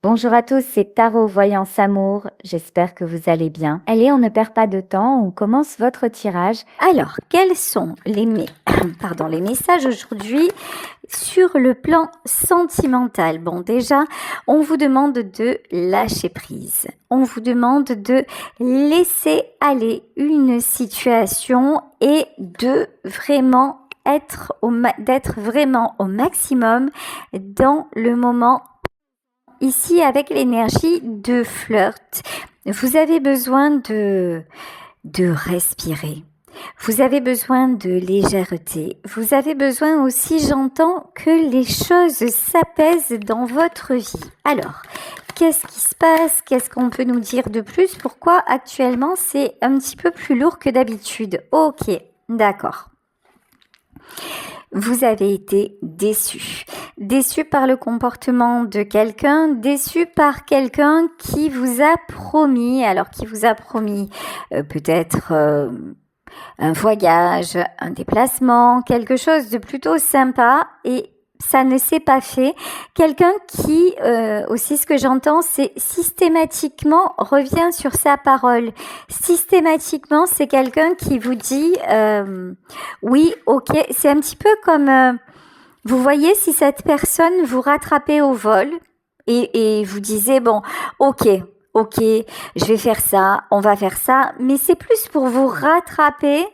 Bonjour à tous, c'est Tarot Voyance Amour. J'espère que vous allez bien. Allez, on ne perd pas de temps, on commence votre tirage. Alors, quels sont les messages aujourd'hui sur le plan sentimental? Bon, déjà, on vous demande de lâcher prise. On vous demande de laisser aller une situation et de vraiment d'être vraiment au maximum dans le moment. Ici, avec l'énergie de flirt, vous avez besoin de respirer. Vous avez besoin de légèreté. Vous avez besoin aussi, j'entends, que les choses s'apaisent dans votre vie. Alors, qu'est-ce qui se passe? Qu'est-ce qu'on peut nous dire de plus? Pourquoi actuellement c'est un petit peu plus lourd que d'habitude? Ok, d'accord. Vous avez été déçu. Déçu par le comportement de quelqu'un, déçu par quelqu'un qui vous a promis, peut-être un voyage, un déplacement, quelque chose de plutôt sympa et ça ne s'est pas fait. Quelqu'un qui, aussi ce que j'entends, c'est systématiquement revient sur sa parole. Systématiquement, c'est quelqu'un qui vous dit oui, ok, c'est un petit peu comme, vous voyez, si cette personne vous rattrapait au vol et vous disait, bon, ok, je vais faire ça, on va faire ça, mais c'est plus pour vous rattraper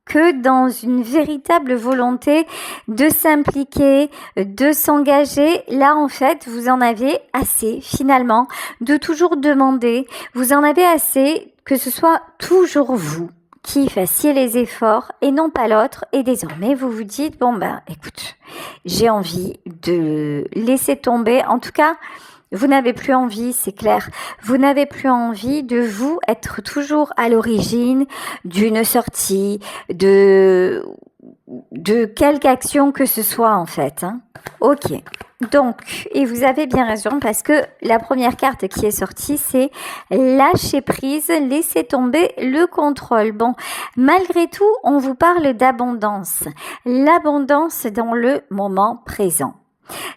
que dans une véritable volonté de s'impliquer, de s'engager. Là, en fait, vous en avez assez, finalement, de toujours demander. Vous en avez assez que ce soit toujours vous qui fassiez les efforts et non pas l'autre. Et désormais, vous vous dites, bon, ben, écoute, j'ai envie de laisser tomber. En tout cas, vous n'avez plus envie, c'est clair. Vous n'avez plus envie de vous être toujours à l'origine d'une sortie, de quelque action que ce soit en fait. Hein. Ok. Donc, et vous avez bien raison parce que la première carte qui est sortie, c'est lâcher prise, laisser tomber le contrôle. Bon, malgré tout, on vous parle d'abondance. L'abondance dans le moment présent.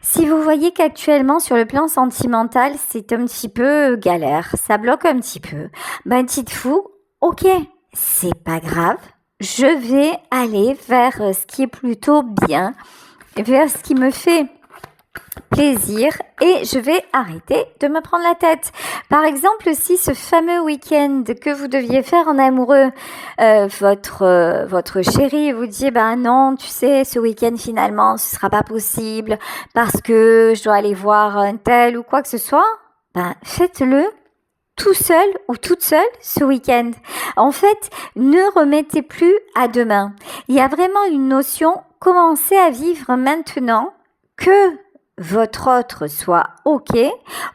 Si vous voyez qu'actuellement sur le plan sentimental, c'est un petit peu galère, ça bloque un petit peu, ben dites-vous, ok, c'est pas grave, je vais aller vers ce qui est plutôt bien, vers ce qui me fait plaisir et je vais arrêter de me prendre la tête. Par exemple, si ce fameux week-end que vous deviez faire en amoureux, votre chéri vous dit ben non, tu sais, ce week-end finalement ce sera pas possible parce que je dois aller voir un tel ou quoi que ce soit, ben faites-le tout seul ou toute seule ce week-end. En fait, ne remettez plus à demain. Il y a vraiment une notion, commencez à vivre maintenant que votre autre soit ok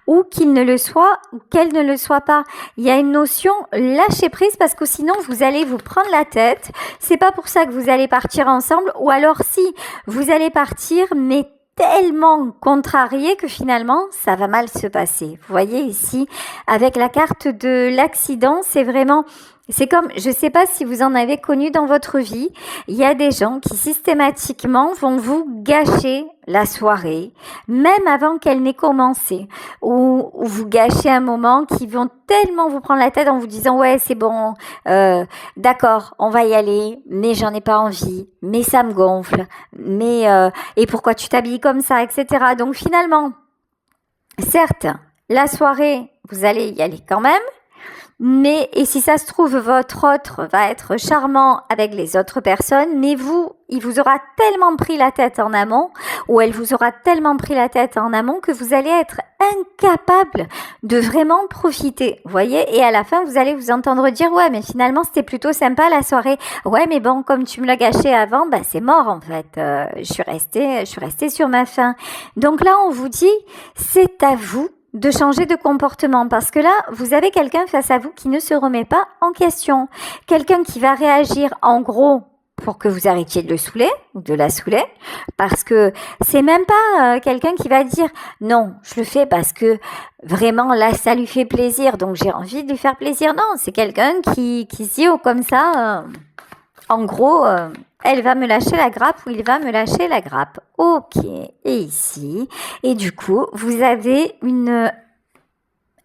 ou qu'il ne le soit ou qu'elle ne le soit pas. Il y a une notion lâcher prise parce que sinon vous allez vous prendre la tête. C'est pas pour ça que vous allez partir ensemble ou alors si vous allez partir mais tellement contrarié que finalement ça va mal se passer. Vous voyez ici avec la carte de l'accident, c'est comme, je ne sais pas si vous en avez connu dans votre vie, il y a des gens qui systématiquement vont vous gâcher la soirée, même avant qu'elle n'ait commencé, ou vous gâcher un moment qui vont tellement vous prendre la tête en vous disant ouais c'est bon, d'accord on va y aller, mais j'en ai pas envie, mais ça me gonfle, mais et pourquoi tu t'habilles comme ça, etc. Donc finalement, certes, la soirée, vous allez y aller quand même, mais, et si ça se trouve, votre autre va être charmant avec les autres personnes, mais il vous aura tellement pris la tête en amont, ou elle vous aura tellement pris la tête en amont que vous allez être incapable de vraiment profiter. Vous voyez? Et à la fin, vous allez vous entendre dire, ouais, mais finalement, c'était plutôt sympa la soirée. Ouais, mais bon, comme tu me l'as gâché avant, bah, c'est mort, en fait. Je suis restée sur ma faim. Donc là, on vous dit, c'est à vous de changer de comportement parce que là, vous avez quelqu'un face à vous qui ne se remet pas en question. Quelqu'un qui va réagir en gros pour que vous arrêtiez de le saouler ou de la saouler parce que c'est même pas quelqu'un qui va dire non, je le fais parce que vraiment là, ça lui fait plaisir donc j'ai envie de lui faire plaisir. Non, c'est quelqu'un qui se dit oh, comme ça, en gros... elle va me lâcher la grappe ou il va me lâcher la grappe. Ok, et ici, et du coup, vous avez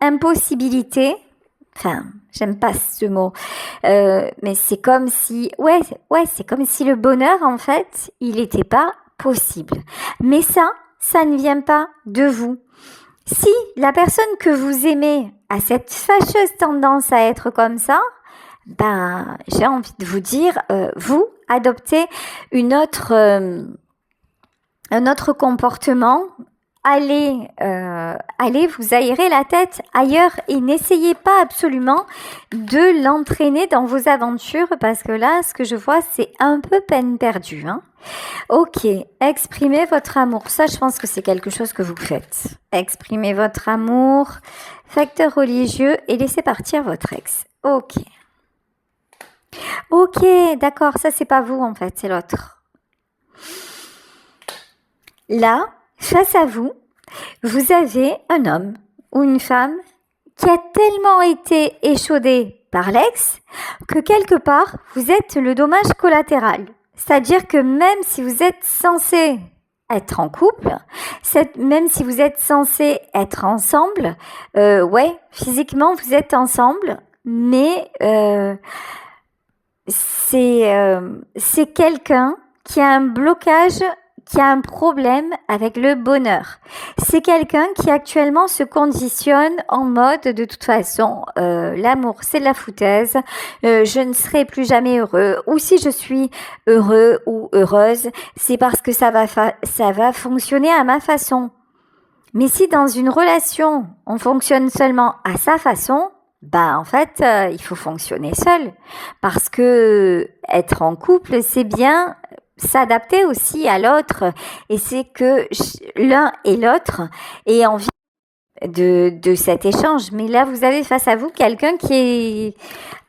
impossibilité. Enfin, j'aime pas ce mot, mais c'est comme si, ouais, c'est comme si le bonheur, en fait, il n'était pas possible. Mais ça ne vient pas de vous. Si la personne que vous aimez a cette fâcheuse tendance à être comme ça, ben, j'ai envie de vous dire, vous adoptez un autre comportement. Allez vous aérer la tête ailleurs et n'essayez pas absolument de l'entraîner dans vos aventures parce que là, ce que je vois, c'est un peu peine perdue. Hein. Ok, exprimez votre amour. Ça, je pense que c'est quelque chose que vous faites. Exprimez votre amour, facteur religieux et laissez partir votre ex. Ok. Ok, d'accord, ça c'est pas vous en fait, c'est l'autre. Là, face à vous, vous avez un homme ou une femme qui a tellement été échaudé par l'ex que quelque part, vous êtes le dommage collatéral. C'est-à-dire que même si vous êtes censé être en couple, même si vous êtes censé être ensemble, physiquement vous êtes ensemble, mais c'est quelqu'un qui a un blocage, qui a un problème avec le bonheur. C'est quelqu'un qui actuellement se conditionne en mode de toute façon, l'amour c'est de la foutaise, je ne serai plus jamais heureux, ou si je suis heureux ou heureuse, c'est parce que ça va fonctionner à ma façon. Mais si dans une relation, on fonctionne seulement à sa façon, en fait, il faut fonctionner seul. Parce que être en couple, c'est bien s'adapter aussi à l'autre. Et c'est que l'un et l'autre aient envie de cet échange. Mais là, vous avez face à vous quelqu'un qui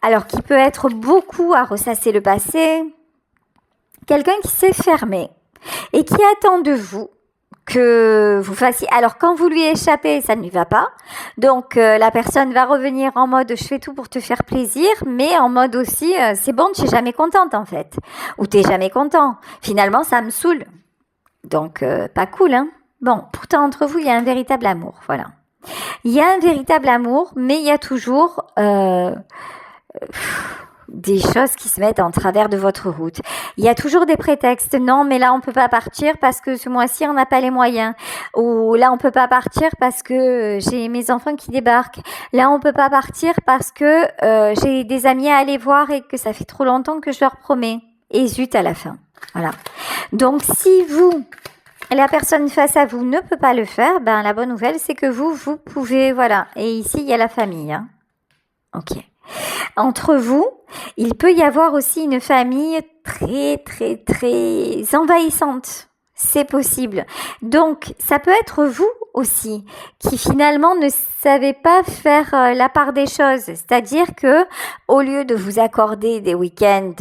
peut être beaucoup à ressasser le passé. Quelqu'un qui s'est fermé et qui attend de vous que vous fassiez. Alors quand vous lui échappez, ça ne lui va pas. Donc la personne va revenir en mode je fais tout pour te faire plaisir, mais en mode aussi c'est bon, tu es jamais contente en fait. Ou tu es jamais content. Finalement, ça me saoule. Donc pas cool, hein. Bon, pourtant entre vous, il y a un véritable amour, voilà. Il y a un véritable amour, mais il y a toujours des choses qui se mettent en travers de votre route. Il y a toujours des prétextes. Non, mais là, on peut pas partir parce que ce mois-ci, on n'a pas les moyens. Ou là, on peut pas partir parce que j'ai mes enfants qui débarquent. Là, on peut pas partir parce que j'ai des amis à aller voir et que ça fait trop longtemps que je leur promets. Et zut à la fin. Voilà. Donc, si la personne face à vous ne peut pas le faire, la bonne nouvelle, c'est que vous pouvez, voilà. Et ici, il y a la famille. Hein. Ok. Entre vous, il peut y avoir aussi une famille très, très, très envahissante. C'est possible. Donc, ça peut être vous aussi qui finalement ne savez pas faire la part des choses. C'est-à-dire que au lieu de vous accorder des week-ends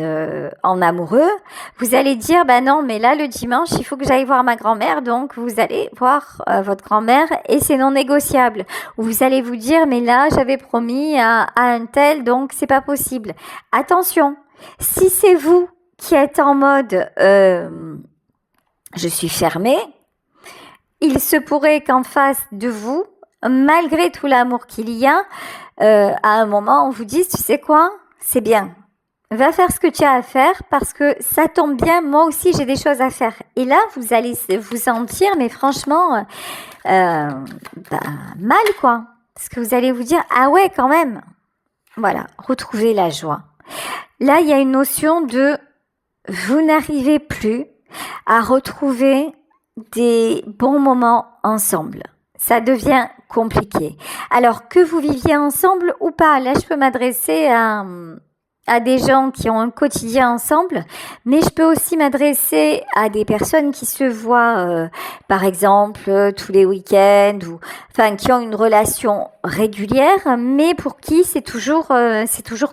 en amoureux, vous allez dire non, mais là le dimanche, il faut que j'aille voir ma grand-mère. Donc, vous allez voir votre grand-mère et c'est non négociable. Ou vous allez vous dire mais là, j'avais promis à un tel, donc c'est pas possible. Attention, si c'est vous qui êtes en mode je suis fermée, il se pourrait qu'en face de vous, malgré tout l'amour qu'il y a, à un moment, on vous dise, tu sais quoi, c'est bien. Va faire ce que tu as à faire parce que ça tombe bien, moi aussi j'ai des choses à faire. Et là, vous allez vous sentir, mais franchement, mal quoi. Parce que vous allez vous dire, ah ouais quand même. Voilà, retrouvez la joie. Là, il y a une notion de, vous n'arrivez plus à retrouver des bons moments ensemble. Ça devient compliqué. Alors que vous viviez ensemble ou pas, là je peux m'adresser à des gens qui ont un quotidien ensemble, mais je peux aussi m'adresser à des personnes qui se voient, par exemple, tous les week-ends, qui ont une relation régulière, mais pour qui c'est toujours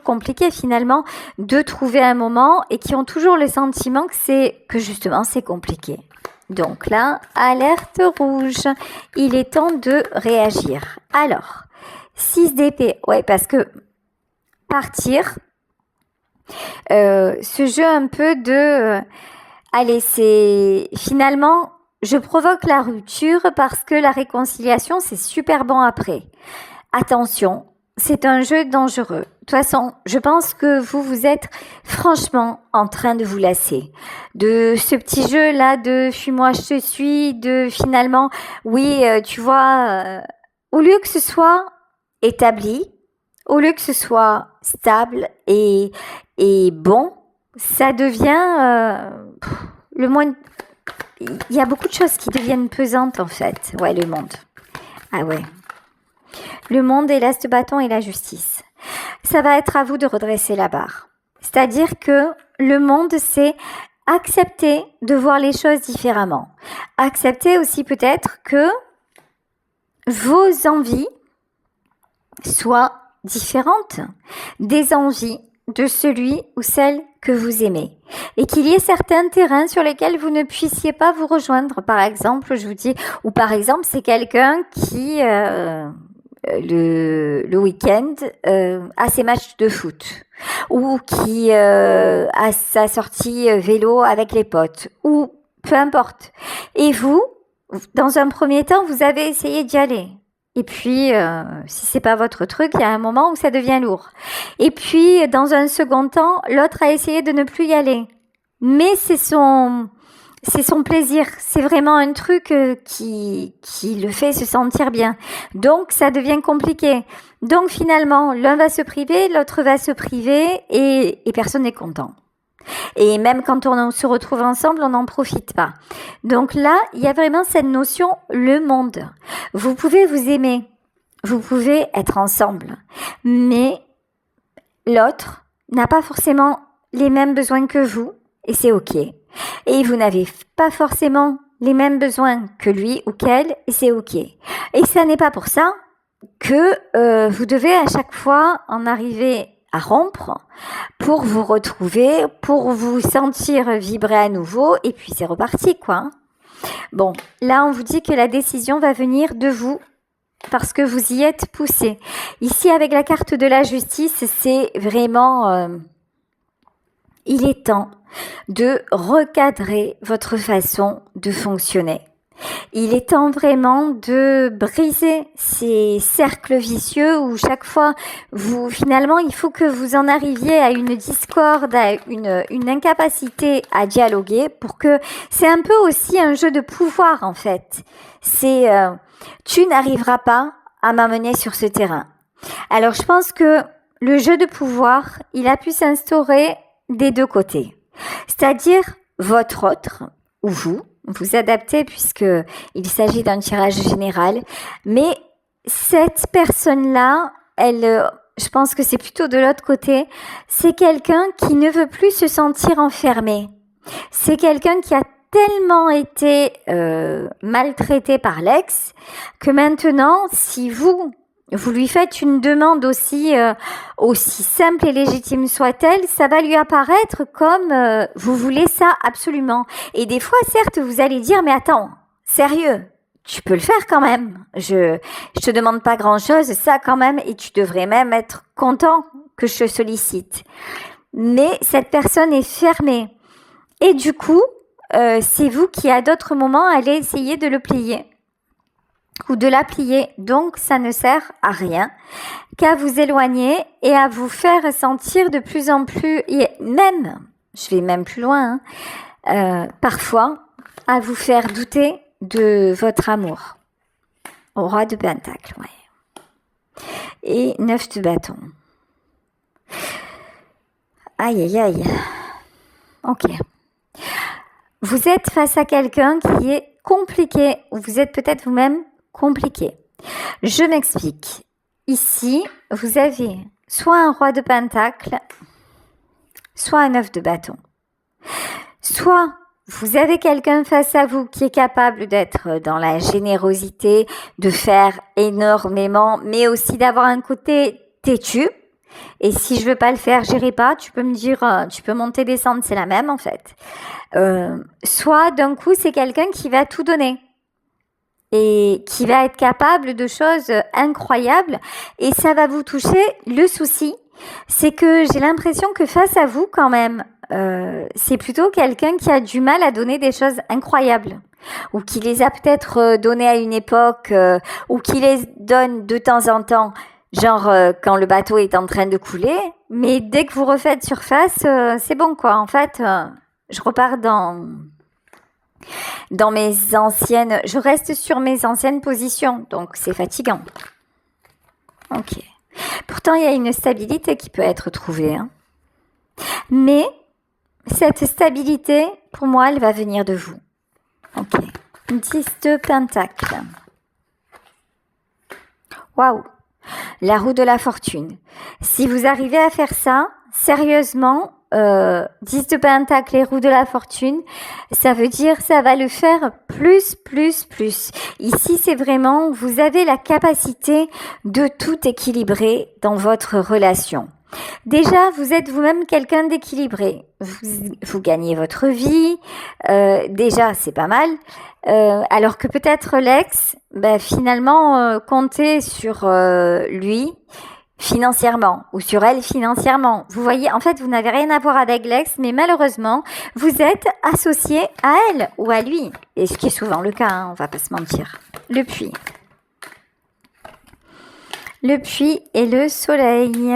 compliqué finalement de trouver un moment et qui ont toujours le sentiment que justement c'est compliqué. Donc là, alerte rouge, il est temps de réagir. Alors, 6 d'épée, ouais, parce que partir, ce jeu un peu de allez, c'est finalement je provoque la rupture parce que la réconciliation c'est super bon après. attention, c'est un jeu dangereux. De toute façon, je pense que vous êtes franchement en train de vous lasser de ce petit jeu-là de fuis-moi, je te suis, de finalement, oui, tu vois, au lieu que ce soit établi, au lieu que ce soit stable et bon, ça devient le monde. Il y a beaucoup de choses qui deviennent pesantes en fait. Ouais, le monde. Ah ouais. Le monde et l'as de bâton et la justice. Ça va être à vous de redresser la barre. C'est-à-dire que le monde, c'est accepter de voir les choses différemment. Accepter aussi peut-être que vos envies soient différentes des envies de celui ou celle que vous aimez. Et qu'il y ait certains terrains sur lesquels vous ne puissiez pas vous rejoindre. Par exemple, je vous dis, ou par exemple, c'est quelqu'un qui... le week-end à ses matchs de foot ou qui a sa sortie vélo avec les potes ou peu importe. Et vous, dans un premier temps, vous avez essayé d'y aller. Et puis, si c'est pas votre truc, il y a un moment où ça devient lourd. Et puis, dans un second temps, l'autre a essayé de ne plus y aller. Mais c'est son plaisir. C'est vraiment un truc qui le fait se sentir bien. Donc, ça devient compliqué. Donc, finalement, l'un va se priver, l'autre va se priver et personne n'est content. Et même quand on se retrouve ensemble, on n'en profite pas. Donc là, il y a vraiment cette notion, le monde. Vous pouvez vous aimer, vous pouvez être ensemble, mais l'autre n'a pas forcément les mêmes besoins que vous, et c'est ok. Et vous n'avez pas forcément les mêmes besoins que lui ou qu'elle, et c'est ok. Et ça n'est pas pour ça que vous devez à chaque fois en arriver à rompre pour vous retrouver, pour vous sentir vibrer à nouveau, et puis c'est reparti, quoi. Bon, là, on vous dit que la décision va venir de vous, parce que vous y êtes poussé. Ici, avec la carte de la justice, c'est vraiment... il est temps de recadrer votre façon de fonctionner. Il est temps vraiment de briser ces cercles vicieux où chaque fois, finalement, il faut que vous en arriviez à une discorde, à une incapacité à dialoguer pour que c'est un peu aussi un jeu de pouvoir en fait. C'est tu n'arriveras pas à m'amener sur ce terrain. Alors je pense que le jeu de pouvoir, il a pu s'instaurer des deux côtés. C'est-à-dire votre autre ou vous adaptez puisque il s'agit d'un tirage général, mais cette personne-là, je pense que c'est plutôt de l'autre côté, c'est quelqu'un qui ne veut plus se sentir enfermé. C'est quelqu'un qui a tellement été maltraité par l'ex que maintenant, si vous lui faites une demande aussi simple et légitime soit-elle, ça va lui apparaître comme vous voulez ça absolument. Et des fois, certes, vous allez dire, mais attends, sérieux, tu peux le faire quand même. Je te demande pas grand-chose, ça quand même, et tu devrais même être content que je te sollicite. Mais cette personne est fermée. Et du coup, c'est vous qui, à d'autres moments, allez essayer de le plier ou de la plier. Donc, ça ne sert à rien qu'à vous éloigner et à vous faire sentir de plus en plus, et même, je vais même plus loin, parfois, à vous faire douter de votre amour. Au roi de Pentacle, ouais. Et 9 de bâton. Aïe, aïe, aïe. Ok. Vous êtes face à quelqu'un qui est compliqué, ou vous êtes peut-être vous-même compliqué. Je m'explique. Ici, vous avez soit un roi de pentacle, soit un 9 de bâton. Soit vous avez quelqu'un face à vous qui est capable d'être dans la générosité, de faire énormément, mais aussi d'avoir un côté têtu. Et si je veux pas le faire, j'irai pas. Tu peux me dire, tu peux monter, descendre, c'est la même en fait. Soit d'un coup, c'est quelqu'un qui va tout donner et qui va être capable de choses incroyables et ça va vous toucher. Le souci, c'est que j'ai l'impression que face à vous quand même, c'est plutôt quelqu'un qui a du mal à donner des choses incroyables. ou qui les a peut-être donnés à une époque, ou qui les donne de temps en temps, genre quand le bateau est en train de couler, mais dès que vous refaites surface, c'est bon quoi. En fait, je repars dans je reste sur mes anciennes positions, donc c'est fatigant. Ok. Pourtant, il y a une stabilité qui peut être trouvée, hein. Mais cette stabilité, pour moi, elle va venir de vous. Ok. 10 de Pentacle. Waouh. La roue de la fortune. Si vous arrivez à faire ça, sérieusement, 10 de Pentacle et roue de la fortune, ça veut dire ça va le faire plus. Ici, c'est vraiment, vous avez la capacité de tout équilibrer dans votre relation. Déjà, vous êtes vous-même quelqu'un d'équilibré. Vous gagnez votre vie. Déjà, c'est pas mal. Alors que peut-être l'ex, finalement, comptez sur lui financièrement ou sur elle financièrement. Vous voyez, en fait, vous n'avez rien à voir avec l'ex, mais malheureusement, vous êtes associé à elle ou à lui. Et ce qui est souvent le cas, hein, on va pas se mentir. Le puits. Le puits et le soleil.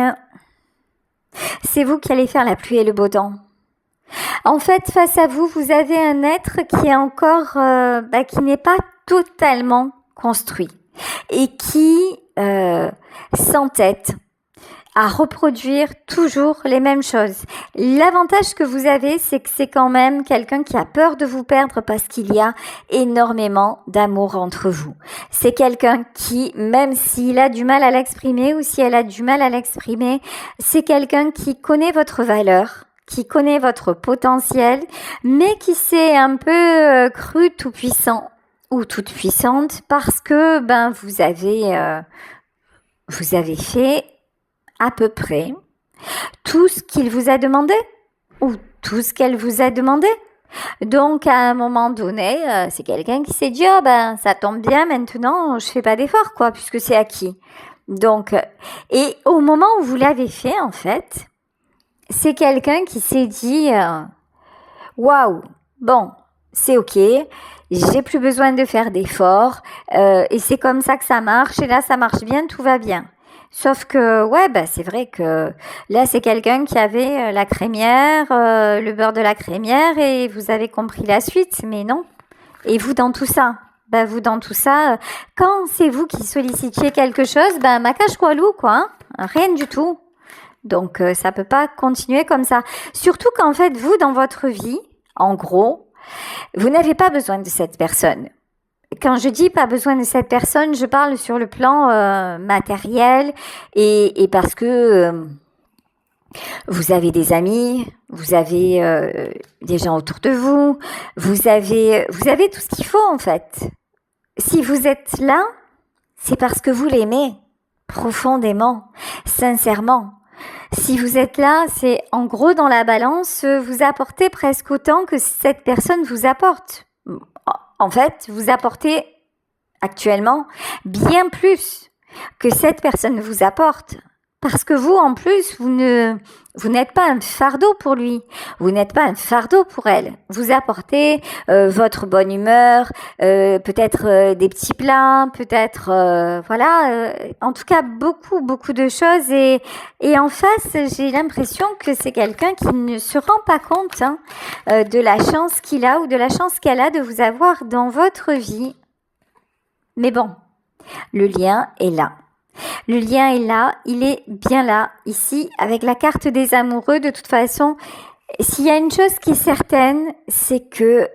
C'est vous qui allez faire la pluie et le beau temps. En fait, face à vous, vous avez un être qui est encore, qui n'est pas totalement construit et qui s'entête à reproduire toujours les mêmes choses. L'avantage que vous avez, c'est que c'est quand même quelqu'un qui a peur de vous perdre parce qu'il y a énormément d'amour entre vous. C'est quelqu'un qui, même s'il a du mal à l'exprimer ou si elle a du mal à l'exprimer, c'est quelqu'un qui connaît votre valeur, qui connaît votre potentiel, mais qui s'est un peu cru tout puissant ou toute puissante parce que vous avez fait à peu près tout ce qu'il vous a demandé ou tout ce qu'elle vous a demandé. Donc à un moment donné, c'est quelqu'un qui s'est dit ça tombe bien, maintenant je fais pas d'effort quoi puisque c'est acquis. Donc et au moment où vous l'avez fait en fait, c'est quelqu'un qui s'est dit waouh, bon, c'est OK. J'ai plus besoin de faire d'efforts et c'est comme ça que ça marche et là ça marche bien, tout va bien. Sauf que c'est vrai que là c'est quelqu'un qui avait la crémière, le beurre de la crémière et vous avez compris la suite, mais non. Et vous dans tout ça, quand c'est vous qui sollicitiez quelque chose, macache walou quoi, hein, rien du tout. Donc ça peut pas continuer comme ça. Surtout qu'en fait vous dans votre vie, en gros, vous n'avez pas besoin de cette personne. Quand je dis pas besoin de cette personne, je parle sur le plan matériel et parce que vous avez des amis, vous avez des gens autour de vous, vous avez tout ce qu'il faut en fait. Si vous êtes là, c'est parce que vous l'aimez profondément, sincèrement. Si vous êtes là, c'est en gros dans la balance, vous apportez presque autant que cette personne vous apporte. En fait, vous apportez actuellement bien plus que cette personne vous apporte. Parce que vous, en plus, vous n'êtes pas un fardeau pour lui. Vous n'êtes pas un fardeau pour elle. Vous apportez votre bonne humeur, peut-être des petits plats, peut-être, en tout cas, beaucoup de choses. Et en face, j'ai l'impression que c'est quelqu'un qui ne se rend pas compte de la chance qu'il a ou de la chance qu'elle a de vous avoir dans votre vie. Mais bon, le lien est là. Le lien est là, il est bien là, ici, avec la carte des amoureux. De toute façon, s'il y a une chose qui est certaine, c'est que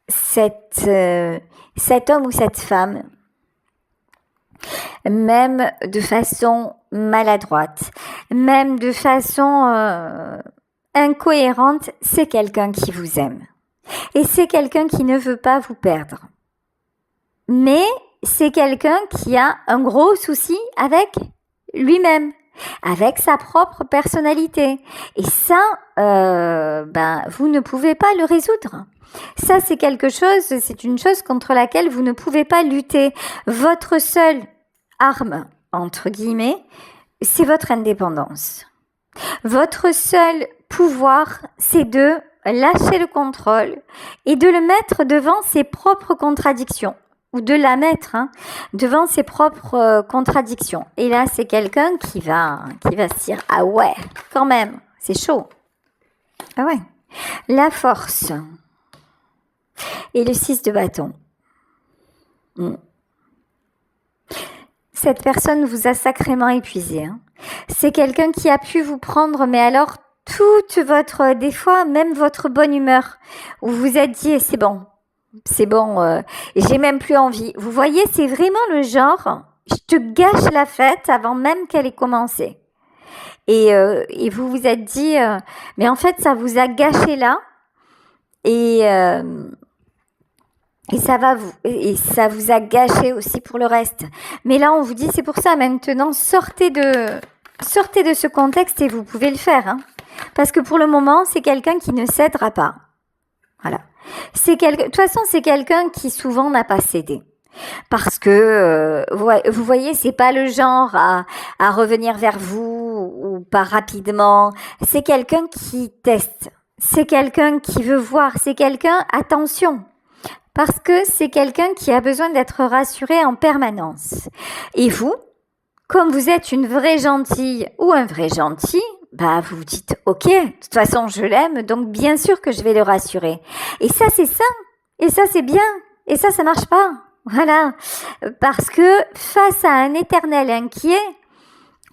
cet homme ou cette femme, même de façon maladroite, même de façon incohérente, c'est quelqu'un qui vous aime. Et c'est quelqu'un qui ne veut pas vous perdre. Mais c'est quelqu'un qui a un gros souci avec lui-même, avec sa propre personnalité. Et ça, vous ne pouvez pas le résoudre. Ça, c'est c'est une chose contre laquelle vous ne pouvez pas lutter. Votre seule arme, entre guillemets, c'est votre indépendance. Votre seul pouvoir, c'est de lâcher le contrôle et de le mettre devant ses propres contradictions ou de la mettre devant ses propres contradictions. Et là, c'est quelqu'un qui va se dire « Ah ouais, quand même, c'est chaud. » Ah ouais. La force. Et le 6 de bâton. Cette personne vous a sacrément épuisé. C'est quelqu'un qui a pu vous prendre, mais alors toute votre, des fois même votre bonne humeur, où vous vous êtes dit c'est bon, j'ai même plus envie. Vous voyez, c'est vraiment le genre, je te gâche la fête avant même qu'elle ait commencé. Et vous vous êtes dit, mais en fait ça vous a gâché là, et ça vous a gâché aussi pour le reste. Mais là on vous dit c'est pour ça maintenant sortez de ce contexte et vous pouvez le faire. Parce que pour le moment, c'est quelqu'un qui ne cédera pas. Voilà. De toute façon, c'est quelqu'un qui souvent n'a pas cédé. Parce que, vous voyez, c'est pas le genre à revenir vers vous ou pas rapidement. C'est quelqu'un qui teste. C'est quelqu'un qui veut voir. C'est quelqu'un, attention. Parce que c'est quelqu'un qui a besoin d'être rassuré en permanence. Et vous, comme vous êtes une vraie gentille ou un vrai gentil, vous vous dites, ok, de toute façon, je l'aime, donc bien sûr que je vais le rassurer. Et ça, c'est sain. Et ça, c'est bien. Et ça marche pas. Voilà. Parce que face à un éternel inquiet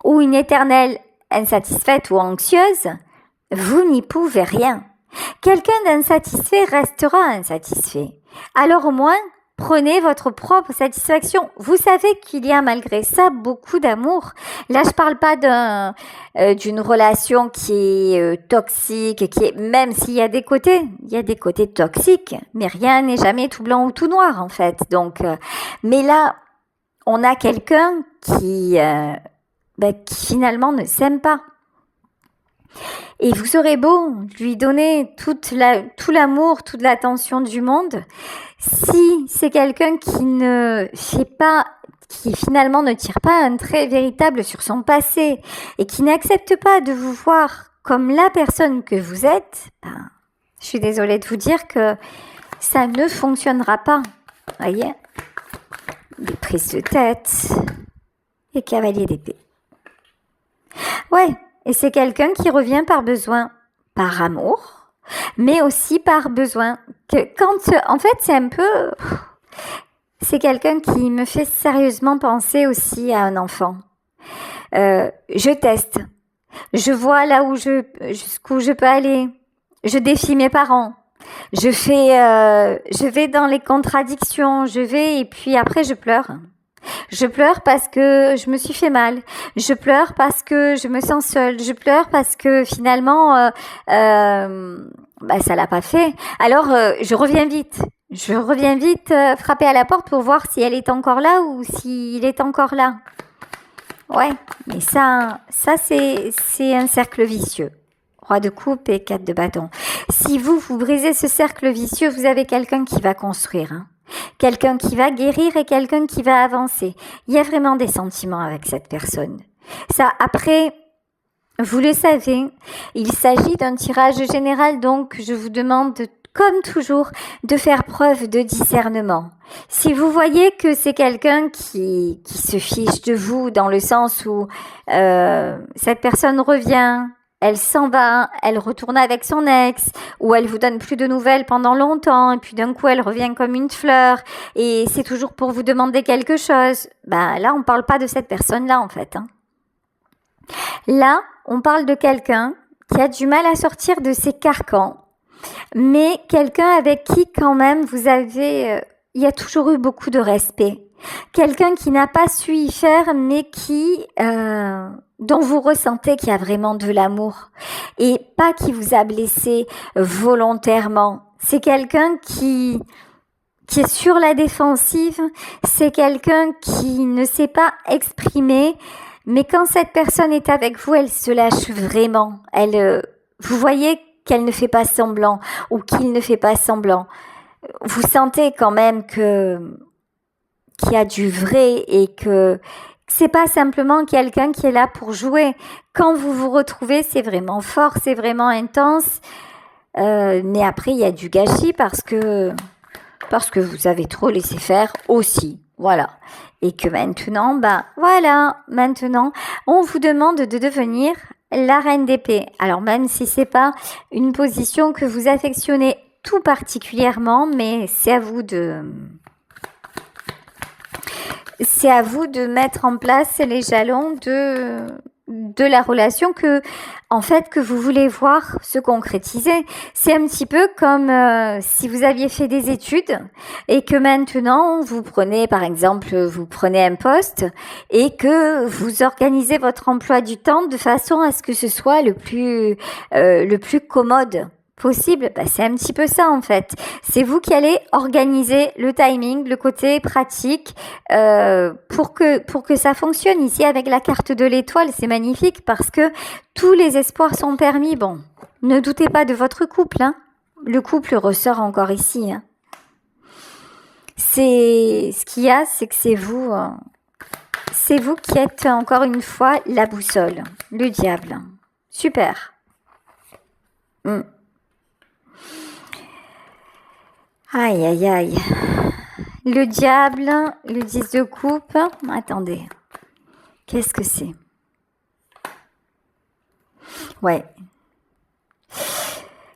ou une éternelle insatisfaite ou anxieuse, vous n'y pouvez rien. Quelqu'un d'insatisfait restera insatisfait. Alors au moins, prenez votre propre satisfaction. Vous savez qu'il y a malgré ça beaucoup d'amour. Là, je parle pas d'une relation qui est toxique, même s'il y a des côtés, toxiques, mais rien n'est jamais tout blanc ou tout noir en fait. Donc, mais là, on a quelqu'un qui finalement ne s'aime pas. Et vous serez beau lui donner tout l'amour, toute l'attention du monde. Si c'est quelqu'un qui finalement ne tire pas un trait véritable sur son passé et qui n'accepte pas de vous voir comme la personne que vous êtes, je suis désolée de vous dire que ça ne fonctionnera pas. Voyez ? Des prises de tête et cavalier d'épée. Ouais. Et c'est quelqu'un qui revient par besoin, par amour, mais aussi par besoin. En fait, c'est quelqu'un qui me fait sérieusement penser aussi à un enfant. Je teste. Je vois là jusqu'où je peux aller. Je défie mes parents. Je vais dans les contradictions. Et puis après je pleure. Je pleure parce que je me suis fait mal. Je pleure parce que je me sens seule. Je pleure parce que finalement, ça l'a pas fait. Alors, je reviens vite. Frapper à la porte pour voir si elle est encore là ou s'il est encore là. Ouais, mais ça c'est un cercle vicieux. Roi de coupe et 4 de bâton. Si vous brisez ce cercle vicieux, vous avez quelqu'un qui va construire. Quelqu'un qui va guérir et quelqu'un qui va avancer. Il y a vraiment des sentiments avec cette personne. Ça, après, vous le savez, il s'agit d'un tirage général, donc je vous demande, comme toujours, de faire preuve de discernement. Si vous voyez que c'est quelqu'un qui se fiche de vous, dans le sens où cette personne revient, elle s'en va, elle retourne avec son ex, ou elle vous donne plus de nouvelles pendant longtemps, et puis d'un coup elle revient comme une fleur, et c'est toujours pour vous demander quelque chose. Là, on parle pas de cette personne-là, en fait. Là, on parle de quelqu'un qui a du mal à sortir de ses carcans, mais quelqu'un avec qui, quand même, il y a toujours eu beaucoup de respect. Quelqu'un qui n'a pas su y faire, mais dont vous ressentez qu'il y a vraiment de l'amour et pas qui vous a blessé volontairement. C'est quelqu'un qui est sur la défensive, c'est quelqu'un qui ne sait pas exprimer, mais quand cette personne est avec vous, elle se lâche vraiment. Vous voyez qu'elle ne fait pas semblant ou qu'il ne fait pas semblant. Vous sentez quand même qu'il y a du vrai et que c'est pas simplement quelqu'un qui est là pour jouer. Quand vous vous retrouvez, c'est vraiment fort, c'est vraiment intense. Mais après, il y a du gâchis parce que vous avez trop laissé faire aussi. Voilà. Et que maintenant, maintenant, on vous demande de devenir la reine d'épée. Alors même si c'est pas une position que vous affectionnez tout particulièrement, mais c'est à vous de mettre en place les jalons de la relation que vous voulez voir se concrétiser. C'est un petit peu comme si vous aviez fait des études et que maintenant vous prenez un poste et que vous organisez votre emploi du temps de façon à ce que ce soit le plus commode possible. C'est un petit peu ça en fait. C'est vous qui allez organiser le timing, le côté pratique pour que ça fonctionne. Ici avec la carte de l'étoile, c'est magnifique parce que tous les espoirs sont permis. Bon, ne doutez pas de votre couple, hein. Le couple ressort encore ici, hein. C'est ce qu'il y a, c'est que c'est vous qui êtes encore une fois la boussole, le diable. Super. Aïe, aïe, aïe. Le diable, le 10 de coupe. Attendez. Qu'est-ce que c'est? Ouais.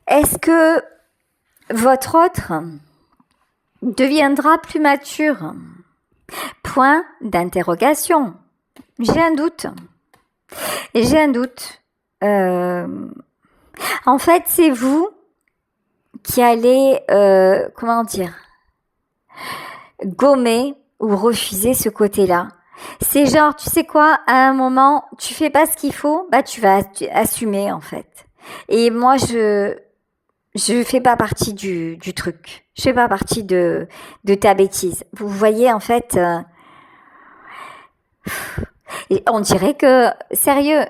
Est-ce que votre autre deviendra plus mature? Point d'interrogation. J'ai un doute. En fait, c'est vous qui allez, gommer ou refuser ce côté-là. C'est genre, tu sais quoi, à un moment, tu fais pas ce qu'il faut, tu vas assumer en fait. Et moi, je fais pas partie du truc. Je fais pas partie de ta bêtise. Vous voyez en fait, et on dirait que, sérieux,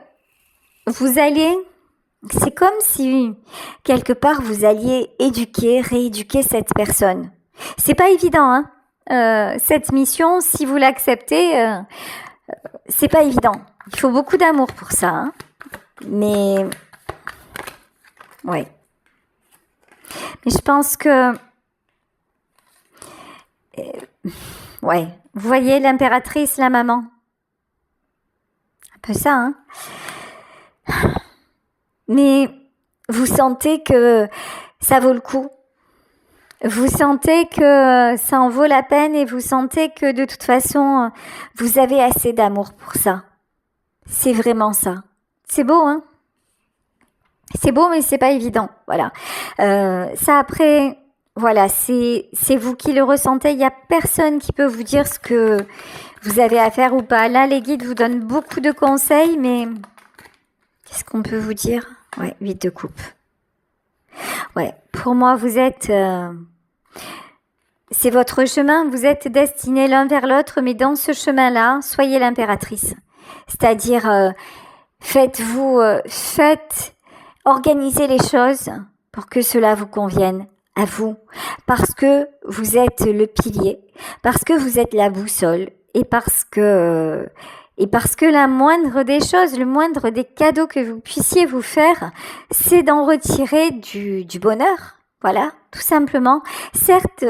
c'est comme si, quelque part, vous alliez rééduquer cette personne. C'est pas évident, hein. Cette mission, si vous l'acceptez, c'est pas évident. Il faut beaucoup d'amour pour ça, hein. Mais, ouais. Mais je pense que, ouais. Vous voyez l'impératrice, la maman. Un peu ça, hein. Mais vous sentez que ça vaut le coup. Vous sentez que ça en vaut la peine et vous sentez que de toute façon, vous avez assez d'amour pour ça. C'est vraiment ça. C'est beau, hein? C'est beau, mais c'est pas évident. Voilà. Ça après, voilà, c'est vous qui le ressentez. Il y a personne qui peut vous dire ce que vous avez à faire ou pas. Là, les guides vous donnent beaucoup de conseils, mais qu'est-ce qu'on peut vous dire? Ouais, 8 de coupe. Ouais, pour moi, vous êtes... c'est votre chemin, vous êtes destinés l'un vers l'autre, mais dans ce chemin-là, soyez l'impératrice. C'est-à-dire, organisez les choses pour que cela vous convienne à vous. Parce que vous êtes le pilier, parce que vous êtes la boussole, et parce que la moindre des choses, le moindre des cadeaux que vous puissiez vous faire, c'est d'en retirer du bonheur. Voilà, tout simplement. Certes,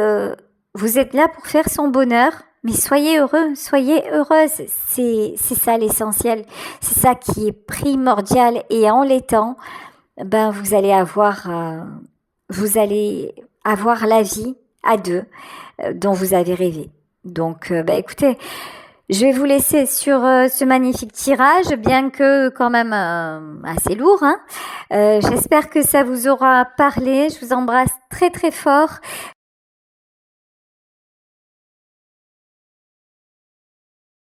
vous êtes là pour faire son bonheur, mais soyez heureux, soyez heureuse. C'est ça l'essentiel. C'est ça qui est primordial. Et en l'étant, vous allez avoir la vie à deux dont vous avez rêvé. Donc, écoutez, je vais vous laisser sur ce magnifique tirage, bien que quand même assez lourd, hein. J'espère que ça vous aura parlé. Je vous embrasse très très fort.